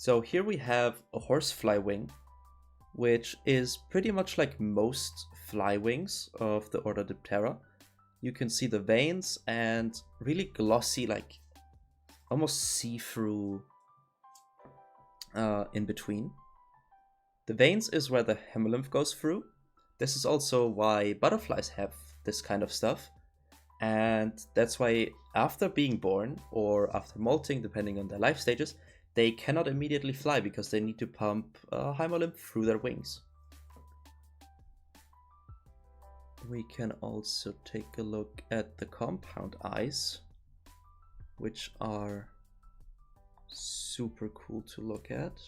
So here we have a horsefly wing, which is pretty much like most fly wings of the order Diptera. You can see the veins and really glossy, like almost see-through in between. The veins is where the hemolymph goes through. This is also why butterflies have this kind of stuff. And that's why after being born or after molting, depending on their life stages, they cannot immediately fly because they need to pump hemolymph through their wings. We can also take a look at the compound eyes, which are super cool to look at.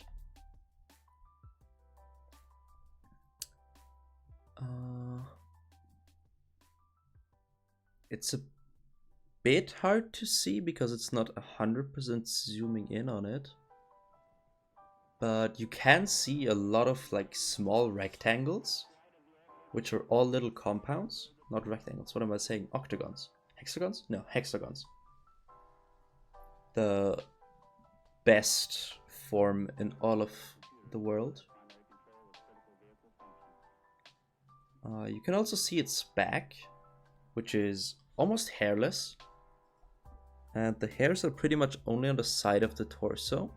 It's a bit hard to see because it's not 100% zooming in on it. But you can see a lot of like small rectangles, which are all little compounds. Not rectangles, what am I saying? Octagons. Hexagons? No, hexagons. The best form in all of the world. You can also see its back, which is almost hairless. And the hairs are pretty much only on the side of the torso.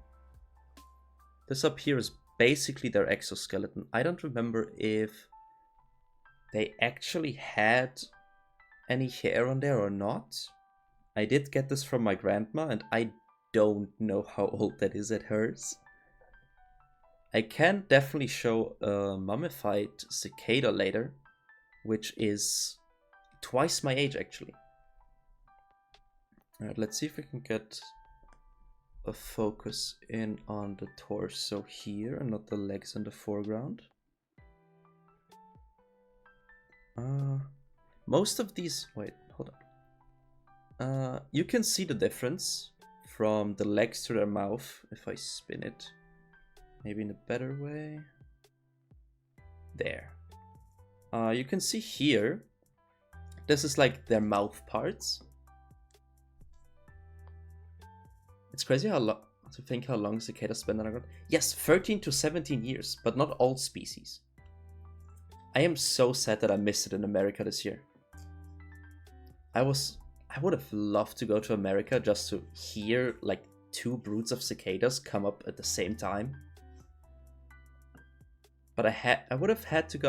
This up here is basically their exoskeleton. I don't remember if they actually had any hair on there or not. I did get this from my grandma, and I don't know how old that is at hers. I can definitely show a mummified cicada later, which is twice my age actually. Alright, let's see if we can get a focus in on the torso here and not the legs in the foreground. Most of these, wait, hold on. You can see the difference from the legs to their mouth if I spin it. Maybe in a better way. There. You can see here, this is like their mouth parts. It's crazy how long to think how long cicadas spend underground. Yes, 13 to 17 years, but not all species. I am so sad that I missed it in America this year. I would have loved to go to America just to hear like 2 broods of cicadas come up at the same time. But I would have had to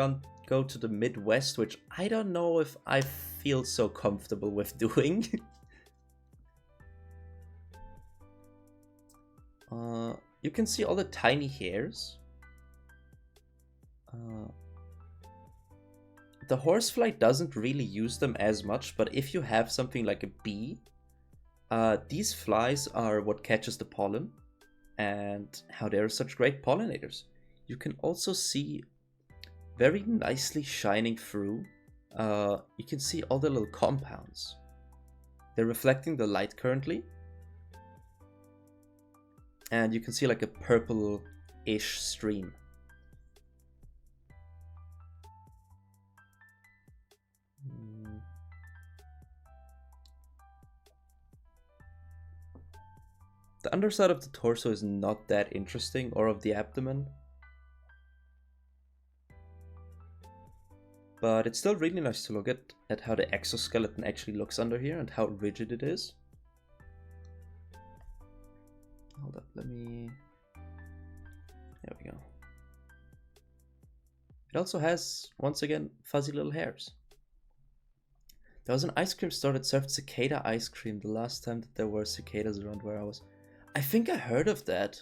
go to the Midwest, which I don't know if I feel so comfortable with doing. You can see all the tiny hairs. The horsefly doesn't really use them as much, but if you have something like a bee, these flies are what catches the pollen and how they're such great pollinators. You can also see very nicely shining through. You can see all the little compounds. They're reflecting the light currently. And you can see like a purple-ish stream. The underside of the torso is not that interesting, or of the abdomen. But it's still really nice to look at how the exoskeleton actually looks under here and how rigid it is. Hold up, let me... There we go. It also has, once again, fuzzy little hairs. There was an ice cream store that served cicada ice cream the last time that there were cicadas around where I was. I think I heard of that.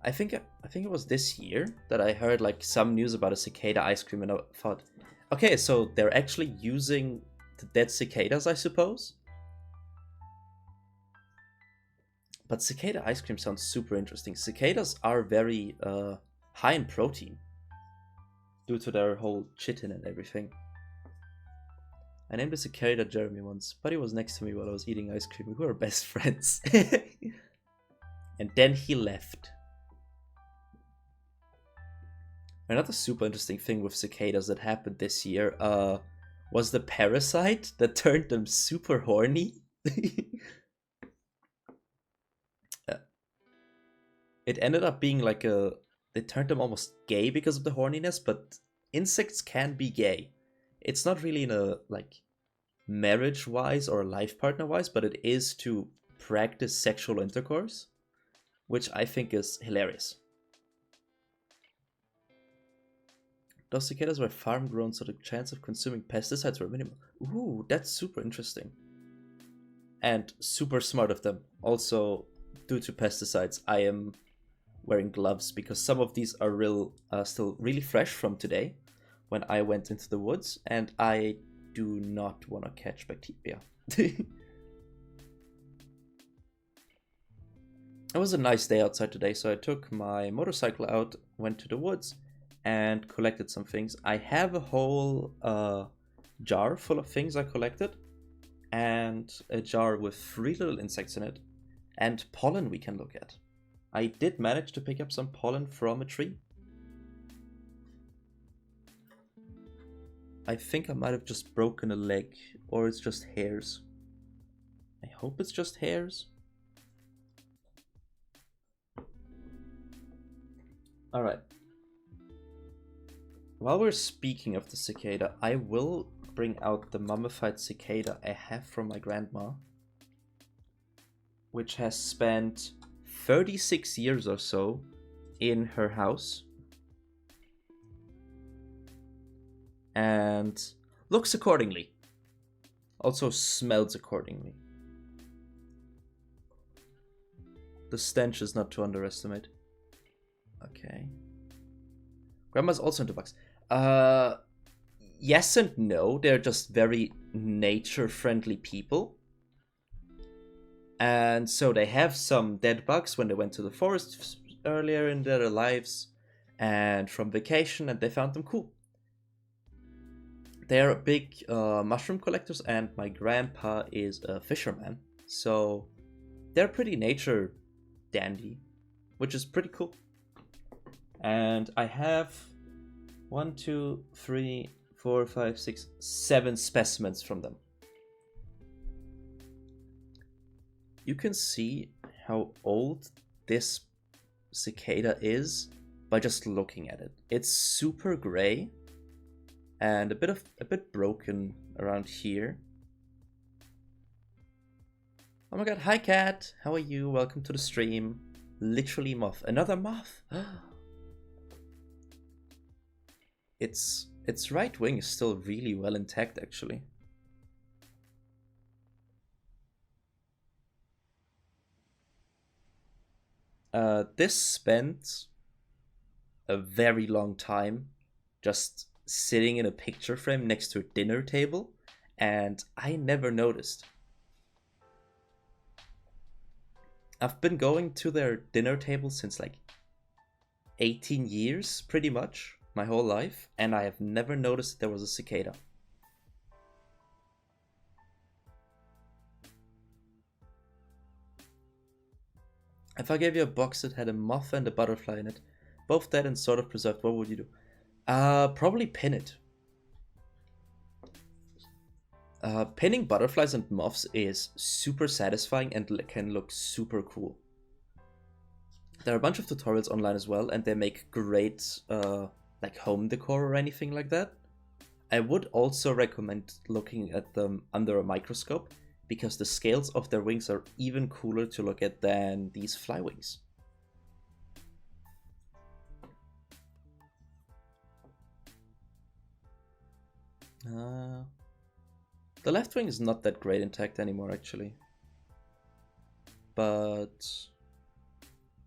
I think it was this year that I heard like some news about a cicada ice cream, and I thought, okay, so they're actually using the dead cicadas, I suppose? But cicada ice cream sounds super interesting. Cicadas are very high in protein due to their whole chitin and everything. I named a cicada Jeremy once, but he was next to me while I was eating ice cream. We were best friends. And then he left. Another super interesting thing with cicadas that happened this year was the parasite that turned them super horny. it ended up being like a. They turned them almost gay because of the horniness, but insects can be gay. It's not really in a like marriage wise or life partner wise, but it is to practice sexual intercourse, which I think is hilarious. Those cicadas were farm grown, so the chance of consuming pesticides were minimal. Ooh, that's super interesting. And super smart of them. Also, due to pesticides, I am wearing gloves because some of these are still really fresh from today when I went into the woods, and I do not want to catch bacteria. It was a nice day outside today, so I took my motorcycle out, went to the woods, and collected some things. I have a whole jar full of things I collected, and a jar with 3 little insects in it, and pollen we can look at. I did manage to pick up some pollen from a tree. I think I might have just broken a leg, or it's just hairs. I hope it's just hairs. Alright. While we're speaking of the cicada, I will bring out the mummified cicada I have from my grandma, which has spent 36 years or so in her house and looks accordingly. Also smells accordingly. The stench is not to underestimate. Okay. Grandma's also into bugs. Yes and no. They're just very nature-friendly people. And so they have some dead bugs when they went to the forest earlier in their lives and from vacation, and they found them cool. They're big mushroom collectors, and my grandpa is a fisherman. So they're pretty nature dandy, which is pretty cool. And I have 1, 2, 3, 4, 5, 6, 7 specimens from them. You can see how old this cicada is by just looking at it. It's super gray and a bit broken around here. Oh my god, hi cat! How are you? Welcome to the stream. Literally moth. Another moth! Its right wing is still really well intact, actually. This spent a very long time just sitting in a picture frame next to a dinner table, and I never noticed. I've been going to their dinner table since like 18 years, pretty much, my whole life, and I have never noticed there was a cicada. If I gave you a box that had a moth and a butterfly in it, both dead and sort of preserved, what would you do? Probably pin it. Pinning butterflies and moths is super satisfying and can look super cool. There are a bunch of tutorials online as well, and they make great like home decor or anything like that. I would also recommend looking at them under a microscope, because the scales of their wings are even cooler to look at than these fly wings. The left wing is not that great intact anymore, actually. But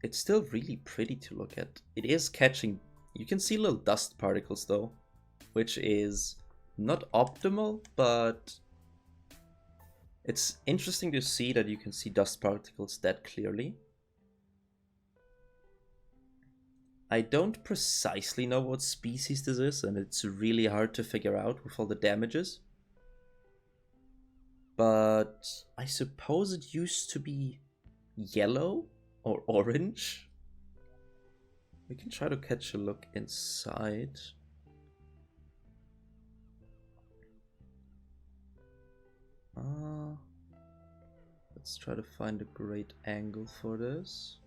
it's still really pretty to look at. It is catching... You can see little dust particles, though, which is not optimal, but it's interesting to see that you can see dust particles that clearly. I don't precisely know what species this is, and it's really hard to figure out with all the damages. But I suppose it used to be yellow or orange. We can try to catch a look inside. Let's try to find a great angle for this.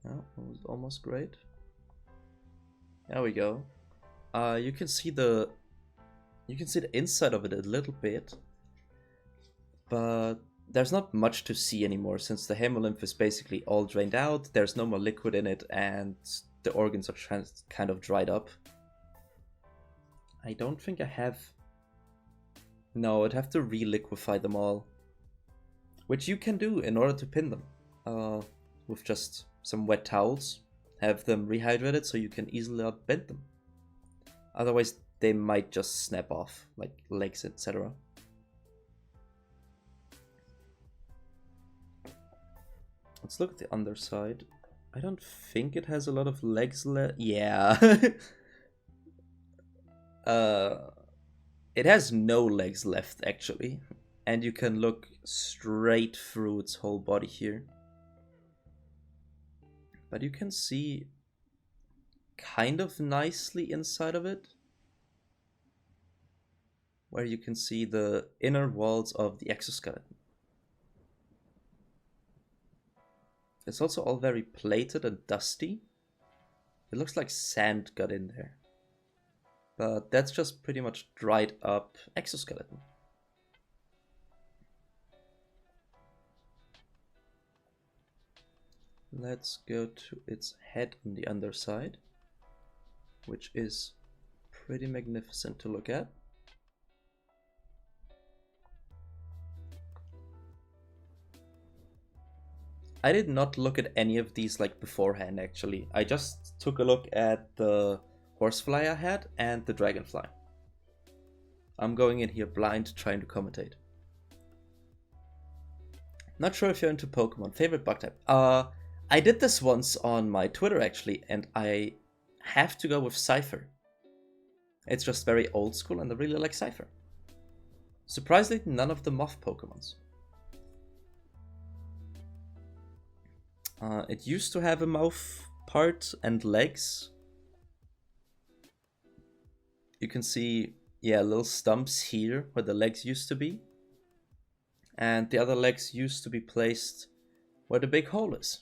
Oh, it was almost great. There we go. You can see the inside of it a little bit, but there's not much to see anymore since the hemolymph is basically all drained out. There's no more liquid in it, and the organs are kind of dried up. I don't think I have. No, I'd have to re-liquefy them all, which you can do in order to pin them with just some wet towels. Have them rehydrated so you can easily bend them. Otherwise, they might just snap off, like legs, etc. Let's look at the underside. I don't think it has a lot of legs left. Yeah. It has no legs left, actually. And you can look straight through its whole body here. But you can see kind of nicely inside of it, where you can see the inner walls of the exoskeleton. It's also all very plated and dusty. It looks like sand got in there. But that's just pretty much dried up exoskeleton. Let's go to its head on the underside, which is pretty magnificent to look at. I did not look at any of these like beforehand, actually. I just took a look at the horsefly I had and the dragonfly. I'm going in here blind, trying to commentate. Not sure if you're into Pokemon. Favorite bug type? I did this once on my Twitter, actually, and I have to go with Cypher. It's just very old school, and I really like Cypher. Surprisingly, none of the moth Pokemons. It used to have a mouth part and legs. You can see, yeah, little stumps here where the legs used to be. And the other legs used to be placed where the big hole is.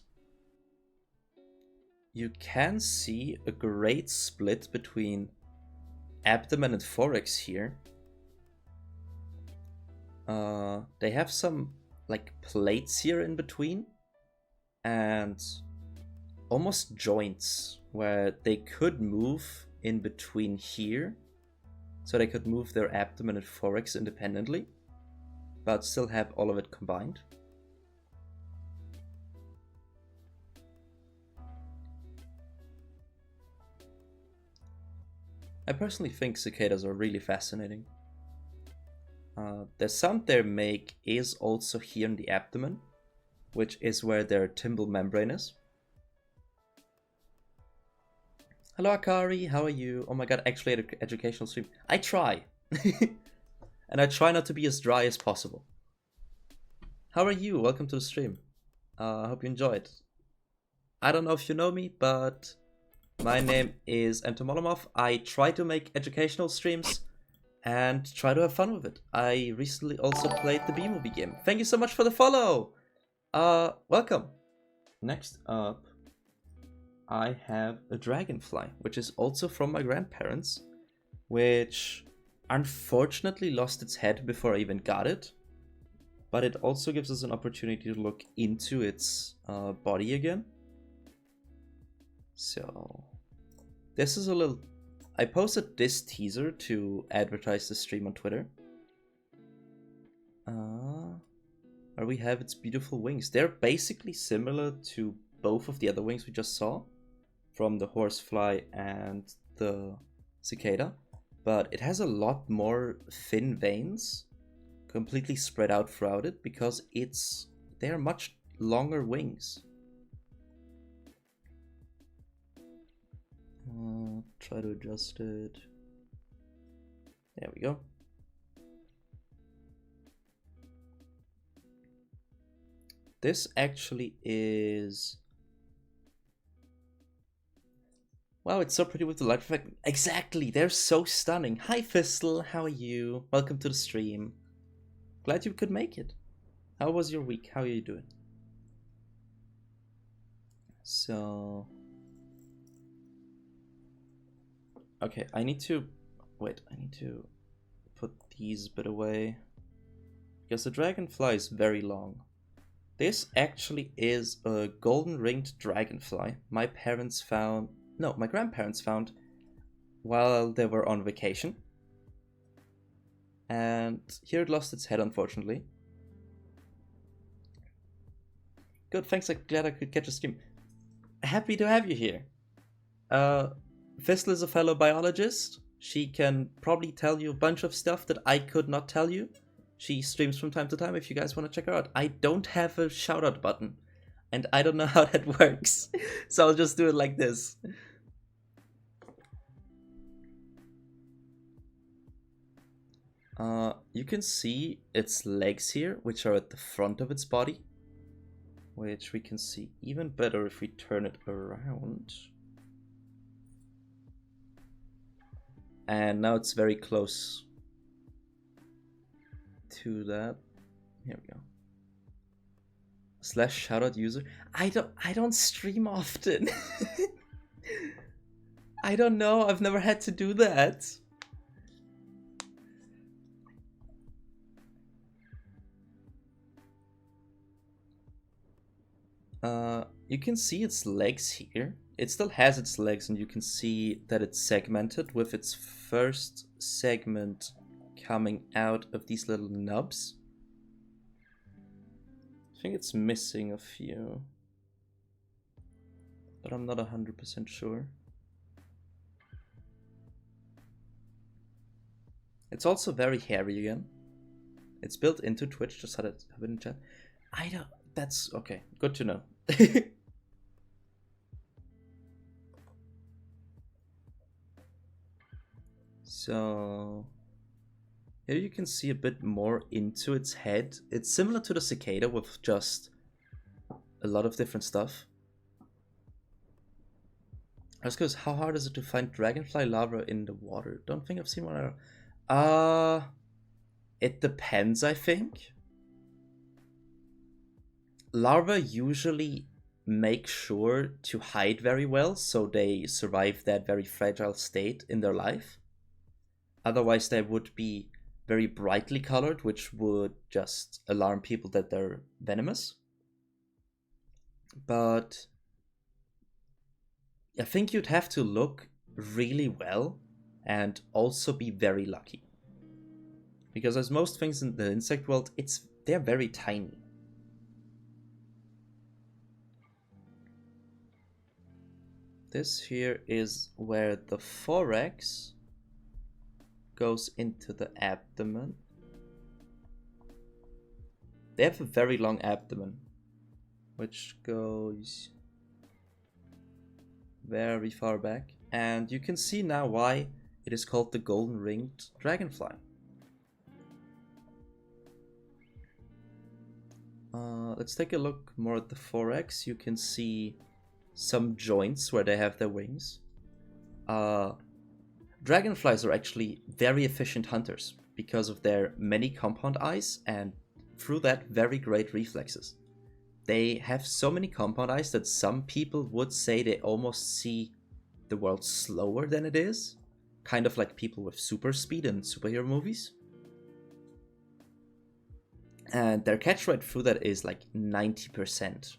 You can see a great split between abdomen and thorax here. They have some like plates here in between and almost joints where they could move in between here. So they could move their abdomen and thorax independently, but still have all of it combined. I personally think cicadas are really fascinating. The sound they make is also here in the abdomen, which is where their timbal membrane is. Hello Akari, how are you? Oh my god, actually educational stream. I try. And I try not to be as dry as possible. How are you? Welcome to the stream. I hope you enjoyed. I don't know if you know me, but my name is Entomolomov. I try to make educational streams and try to have fun with it. I recently also played the B-movie game. Thank you so much for the follow! Welcome. Next up, I have a dragonfly, which is also from my grandparents, which unfortunately lost its head before I even got it. But it also gives us an opportunity to look into its body again. So, this is a little... I posted this teaser to advertise the stream on Twitter. Where we have its beautiful wings. They're basically similar to both of the other wings we just saw, from the horsefly and the cicada, but it has a lot more thin veins completely spread out throughout it because they are much longer wings. Try to adjust it. There we go. This actually is... Wow, it's so pretty with the light effect. Exactly, they're so stunning. Hi Fistel, how are you? Welcome to the stream. Glad you could make it. How was your week? How are you doing? So... Okay, I need to... Wait, I need to put these a bit away. Because the dragonfly is very long. This actually is a golden ringed dragonfly my parents found... No, my grandparents found while they were on vacation. And here it lost its head, unfortunately. Good, thanks, I'm glad I could catch a stream. Happy to have you here. Fistel is a fellow biologist. She can probably tell you a bunch of stuff that I could not tell you. She streams from time to time if you guys want to check her out. I don't have a shout out button, and I don't know how that works, so I'll just do it like this. You can see its legs here, which are at the front of its body, which we can see even better if we turn it around. And now it's very close to that. Here we go. / shoutout user. I don't stream often. I don't know. I've never had to do that. You can see its legs here. It still has its legs, and you can see that it's segmented with its first segment coming out of these little nubs. I think it's missing a few, but I'm not 100% sure. It's also very hairy again. It's built into Twitch, just had it have it in chat. I don't... That's okay. Good to know. So here you can see a bit more into its head. It's similar to the cicada with just a lot of different stuff. I was curious, how hard is it to find dragonfly larvae in the water? Don't think I've seen one. It depends, I think. Larvae usually make sure to hide very well, so they survive that very fragile state in their life. Otherwise, they would be very brightly colored, which would just alarm people that they're venomous. But I think you'd have to look really well and also be very lucky. Because as most things in the insect world, they're very tiny. This here is where the thorax goes into the abdomen. They have a very long abdomen, which goes very far back. And you can see now why it is called the golden ringed dragonfly. Let's take a look more at the thorax. You can see some joints where they have their wings. Dragonflies are actually very efficient hunters because of their many compound eyes and through that very great reflexes. They have so many compound eyes that some people would say they almost see the world slower than it is, kind of like people with super speed in superhero movies. And their catch rate through that is like 90%.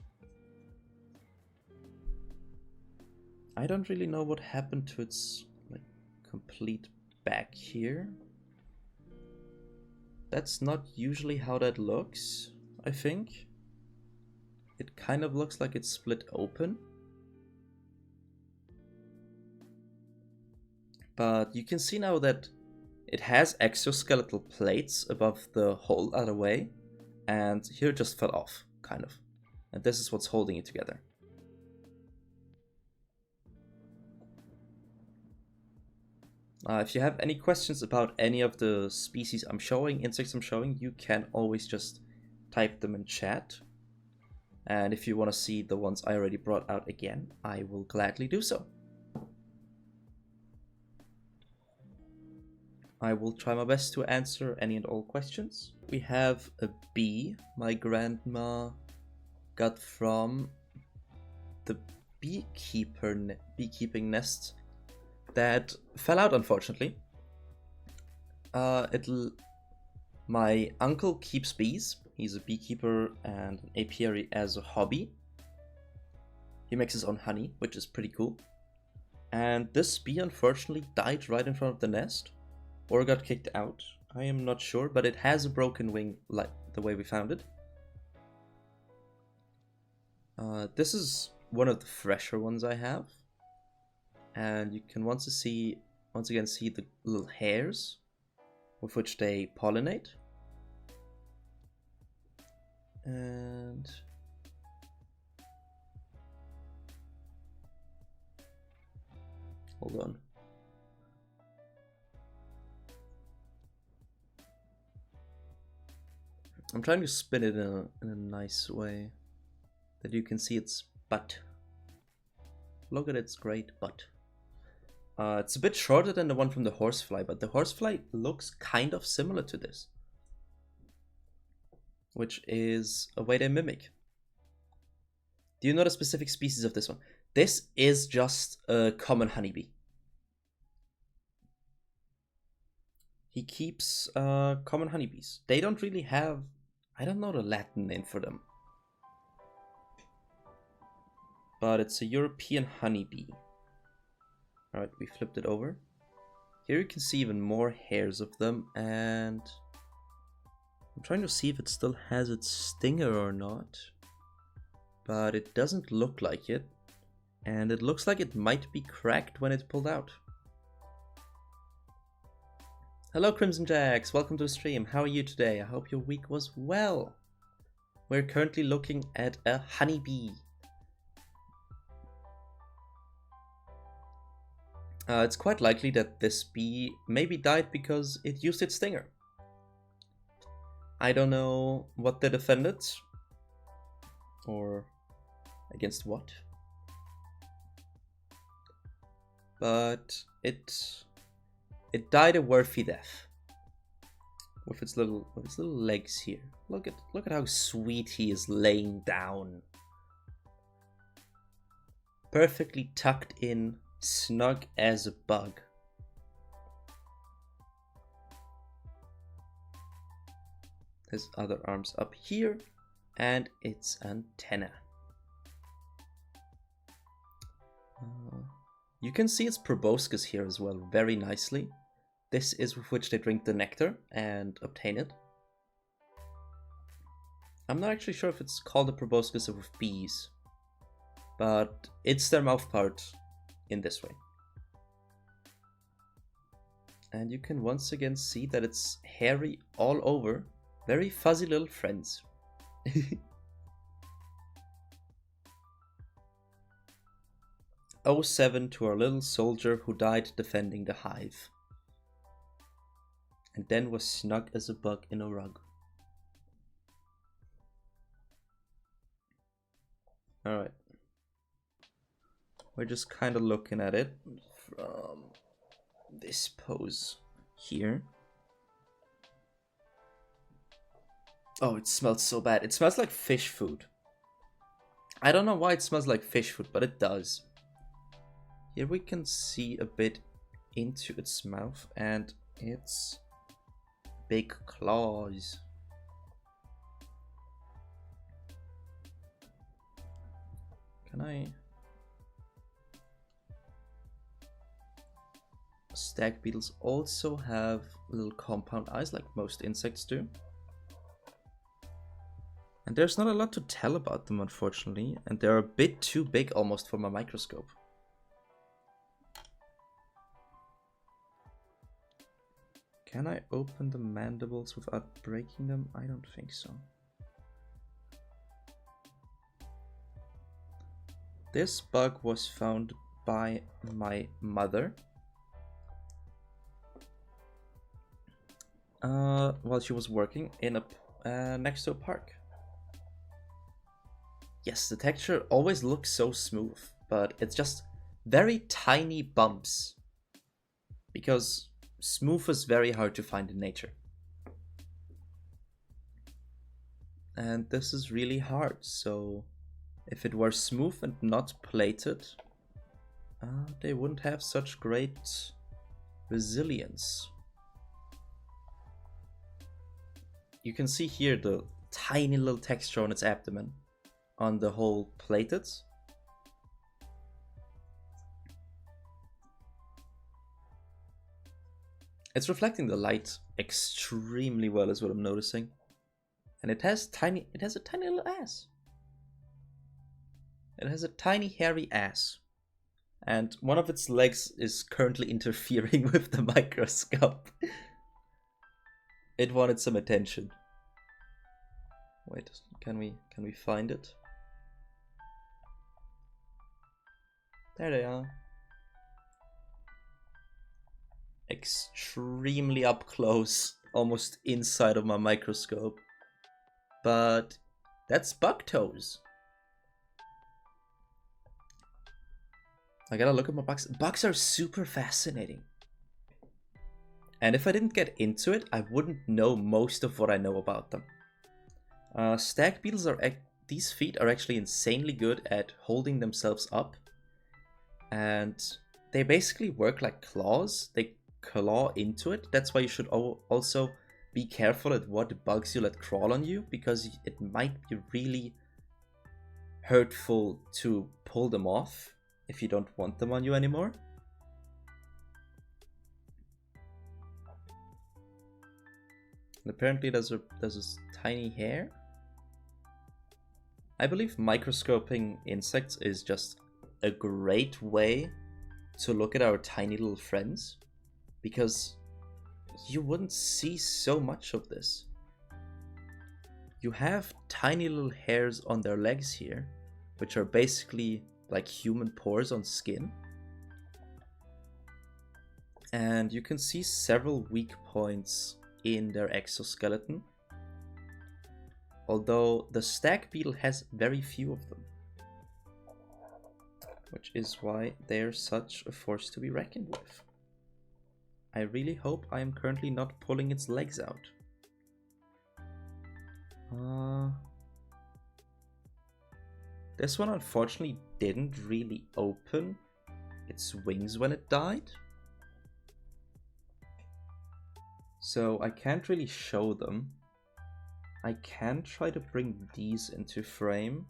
I don't really know what happened to its like complete back here. That's not usually how that looks, I think. It kind of looks like it's split open. But you can see now that it has exoskeletal plates above the whole other way. And here it just fell off, kind of. And this is what's holding it together. If you have any questions about any of the species I'm showing, insects I'm showing, you can always just type them in chat. And if you want to see the ones I already brought out again, I will gladly do so. I will try my best to answer any and all questions. We have a bee my grandma got from the beekeeping nest that fell out, unfortunately. My uncle keeps bees. He's a beekeeper and an apiary as a hobby. He makes his own honey, which is pretty cool. And this bee unfortunately died right in front of the nest, or got kicked out. I am not sure, but it has a broken wing like the way we found it. This is one of the fresher ones I have. And you can once again see the little hairs with which they pollinate. And hold on. I'm trying to spin it in a nice way that you can see its butt. Look at its great butt. It's a bit shorter than the one from the horsefly, but the horsefly looks kind of similar to this, which is a way they mimic. Do you know the specific species of this one? This is just a common honeybee. He keeps common honeybees. They don't really have, I don't know the Latin name for them, but it's a European honeybee. Alright, we flipped it over. Here you can see even more hairs of them, and I'm trying to see if it still has its stinger or not, but it doesn't look like it, and it looks like it might be cracked when it's pulled out. Hello Crimson Jacks, welcome to the stream. How are you today? I hope your week was well. We're currently looking at a honeybee. It's quite likely that this bee maybe died because it used its stinger. I don't know what they defended, or against what, but it died a worthy death with its little legs here. Look at how sweet he is laying down, perfectly tucked in, snug as a bug. His other arm's up here, and its antenna. You can see its proboscis here as well, very nicely. This is with which they drink the nectar and obtain it. I'm not actually sure if it's called a proboscis of bees, but it's their mouth part in this way. And you can once again see that it's hairy all over. Very fuzzy little friends. 07 to our little soldier who died defending the hive, and then was snug as a bug in a rug. Alright. We're just kind of looking at it from this pose here. Oh, it smells so bad. It smells like fish food. I don't know why it smells like fish food, but it does. Here we can see a bit into its mouth and its big claws. Can I? Stag beetles also have little compound eyes like most insects do. And there's not a lot to tell about them, unfortunately, and they're a bit too big almost for my microscope. Can I open the mandibles without breaking them? I don't think so. This bug was found by my mother while she was working in a next to a park. Yes, the texture always looks so smooth, but it's just very tiny bumps, because smooth is very hard to find in nature. And this is really hard, so If it were smooth and not plated, they wouldn't have such great resilience. You can see here the tiny little texture on its abdomen, on the whole plated. It's reflecting the light extremely well is what I'm noticing. And it has a tiny little ass. It has a tiny hairy ass. And one of its legs is currently interfering with the microscope. It wanted some attention. Wait, can we find it? There they are. Extremely up close, almost inside of my microscope. But that's bug toes. I gotta look at my bugs. Bugs are super fascinating. And if I didn't get into it, I wouldn't know most of what I know about them. Stag beetles these feet are actually insanely good at holding themselves up. And they basically work like claws. They claw into it. That's why you should also be careful at what bugs you let crawl on you, because it might be really hurtful to pull them off if you don't want them on you anymore. And apparently there's this tiny hair. I believe microscoping insects is just a great way to look at our tiny little friends, because you wouldn't see so much of this. You have tiny little hairs on their legs here, which are basically like human pores on skin. And you can see several weak points in their exoskeleton, although the stag beetle has very few of them, which is why they're such a force to be reckoned with. I really hope I am currently not pulling its legs out. This one unfortunately didn't really open its wings when it died, so I can't really show them. I can try to bring these into frame.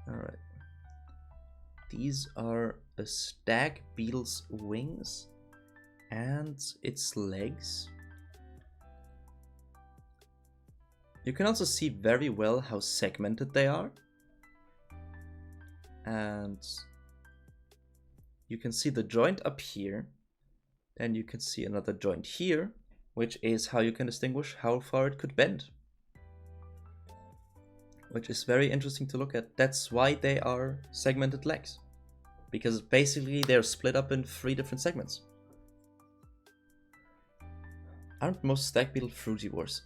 Alright. These are a stag beetle's wings and its legs. You can also see very well how segmented they are. And you can see the joint up here. Then you can see another joint here, which is how you can distinguish how far it could bend. Which is very interesting to look at. That's why they are segmented legs, because basically they're split up in 3 different segments. Aren't most stag beetle frugivores?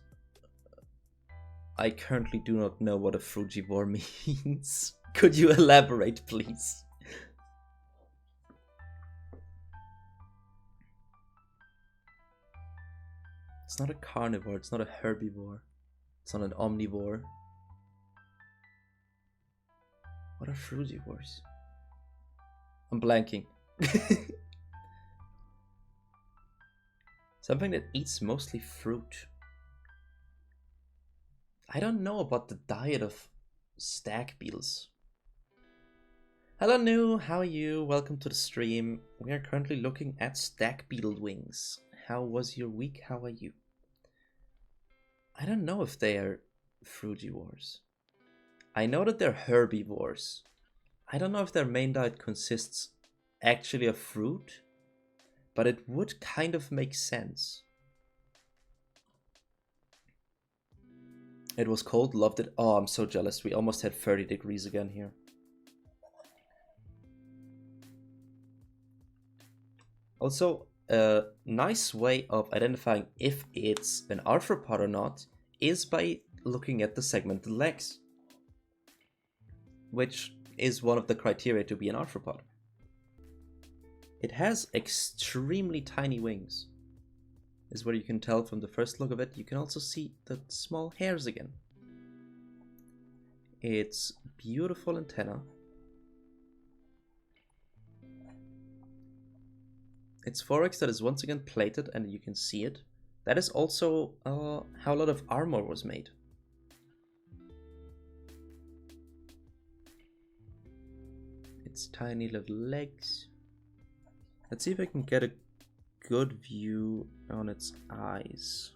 I currently do not know what a frugivore means. Could you elaborate, please? It's not a carnivore, it's not a herbivore, it's not an omnivore. What are frugivores? I'm blanking. Something that eats mostly fruit. I don't know about the diet of stag beetles. Hello New, how are you? Welcome to the stream. We are currently looking at stag beetle wings. How was your week? How are you? I don't know if they are frugivores. I know that they're herbivores. I don't know if their main diet consists actually of fruit, but it would kind of make sense. It was cold, loved it. Oh, I'm so jealous. We almost had 30 degrees again here. Also, a nice way of identifying if it's an arthropod or not is by looking at the segmented legs, which is one of the criteria to be an arthropod. It has extremely tiny wings, is what you can tell from the first look of it. You can also see the small hairs again. its beautiful antenna. Its thorax that is once again plated and you can see it. That is also how a lot of armor was made. Its tiny little legs. Let's see if I can get a good view on its eyes.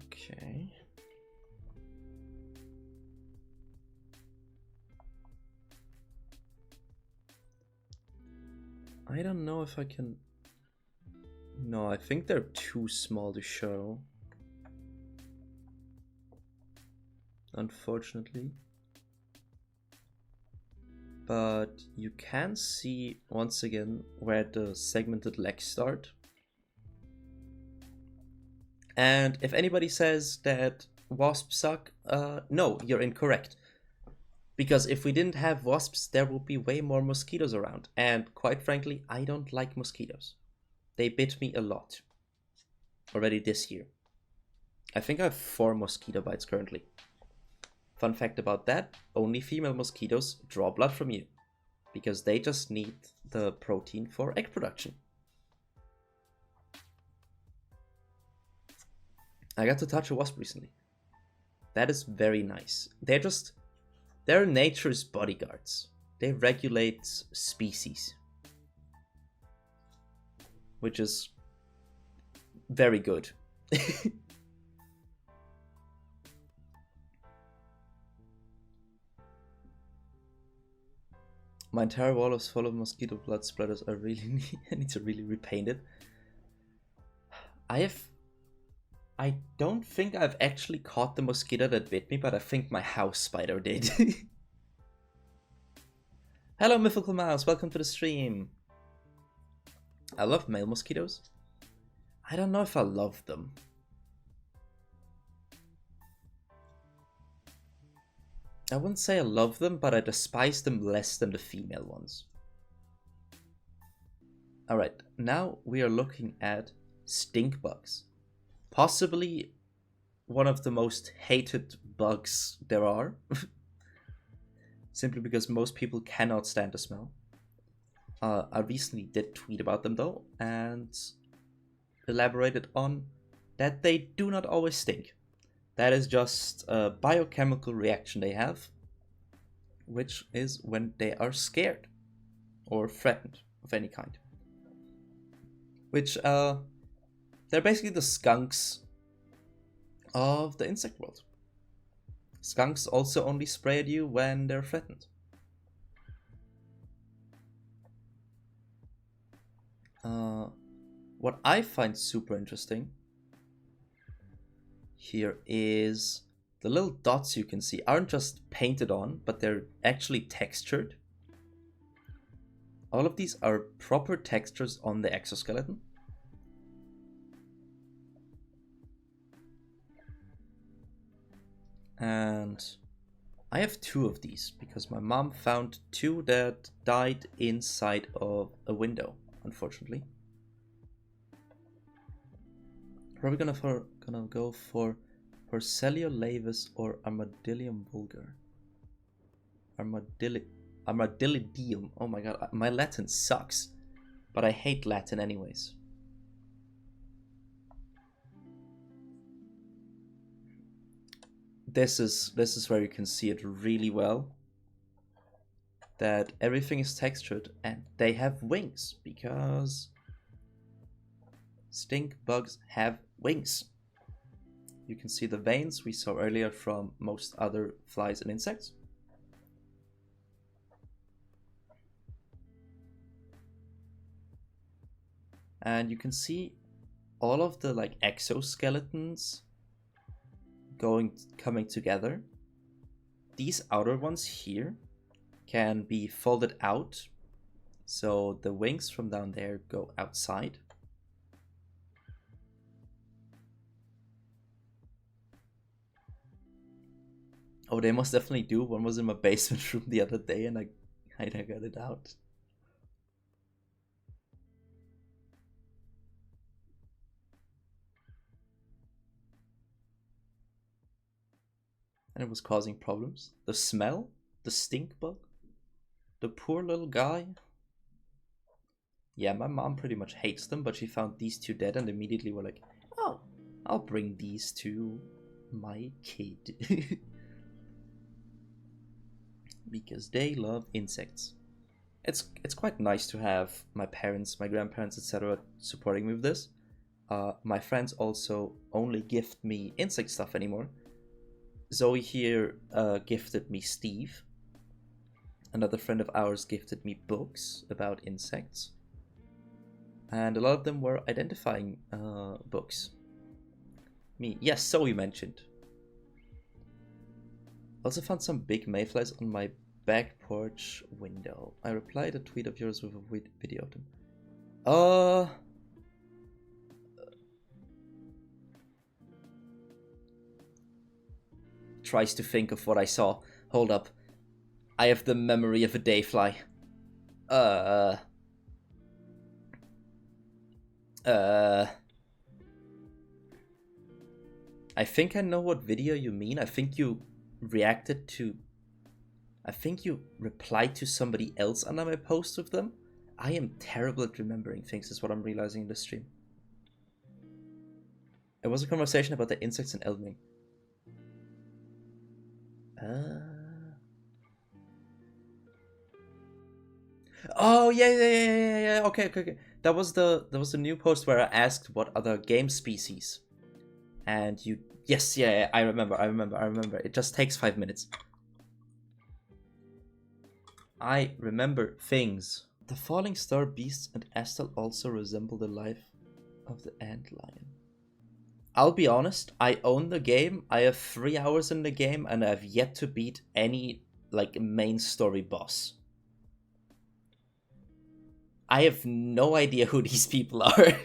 Okay. I don't know if I can... No, I think they're too small to show. Unfortunately. But you can see once again where the segmented legs start. And if anybody says that wasps suck, no, you're incorrect. Because if we didn't have wasps, there would be way more mosquitoes around. And quite frankly, I don't like mosquitoes. They bit me a lot. Already this year. I think I have 4 mosquito bites currently. Fun fact about that, only female mosquitoes draw blood from you. Because they just need the protein for egg production. I got to touch a wasp recently. That is very nice. They're nature's bodyguards. They regulate species. Which is very good. My entire wall is full of mosquito blood splatters. I need to really repaint it. I don't think I've actually caught the mosquito that bit me, but I think my house spider did. Hello, Mythical Mouse. Welcome to the stream. I love male mosquitoes. I don't know if I love them. I wouldn't say I love them, but I despise them less than the female ones. Alright, now we are looking at stink bugs. Possibly one of the most hated bugs there are. Simply because most people cannot stand the smell. I recently did tweet about them though, and elaborated on that they do not always stink. That is just a biochemical reaction they have, which is when they are scared or threatened of any kind. Which, they're basically the skunks of the insect world. Skunks also only spray at you when they're threatened. What I find super interesting here is the little dots you can see aren't just painted on, but they're actually textured. All of these are proper textures on the exoskeleton. And I have 2 of these because my mom found 2 that died inside of a window, unfortunately. Probably gonna go for Porcellio laevis or Armadillium vulgar. Armadillidium. Oh my god, my Latin sucks, but I hate Latin anyways. This is where you can see it really well. That everything is textured and they have wings because stink bugs have wings. You can see the veins we saw earlier from most other flies and insects. And you can see all of the like exoskeletons coming together. These outer ones here can be folded out, so the wings from down there go outside. Oh, they must definitely do. One was in my basement room the other day and I got it out. it was causing problems. The smell, the stink bug, the poor little guy. Yeah, my mom pretty much hates them, but she found these two dead and immediately were like, oh, I'll bring these to my kid. Because they love insects. It's quite nice to have my parents, my grandparents, etc. supporting me with this. My friends also only gift me insect stuff anymore. Zoe here gifted me Steve. Another friend of ours gifted me books about insects. And a lot of them were identifying books. Me, yes, Zoe mentioned. Also found some big mayflies on my back porch window. I replied a tweet of yours with a video of them. Tries to think of what I saw. Hold up. I have the memory of a dayfly. I think I know what video you mean. I think you reacted to... I think you replied to somebody else under my post with them. I am terrible at remembering things, is what I'm realizing in the stream. It was a conversation about the insects in Elming. Oh yeah. Okay. That was the new post where I asked what other game species, and you yeah I remember. It just takes 5 minutes. I remember things. The falling star beasts and Estel also resemble the life of the antlion. I'll be honest, I own the game. I have 3 hours in the game and I've yet to beat any like main story boss. I have no idea who these people are.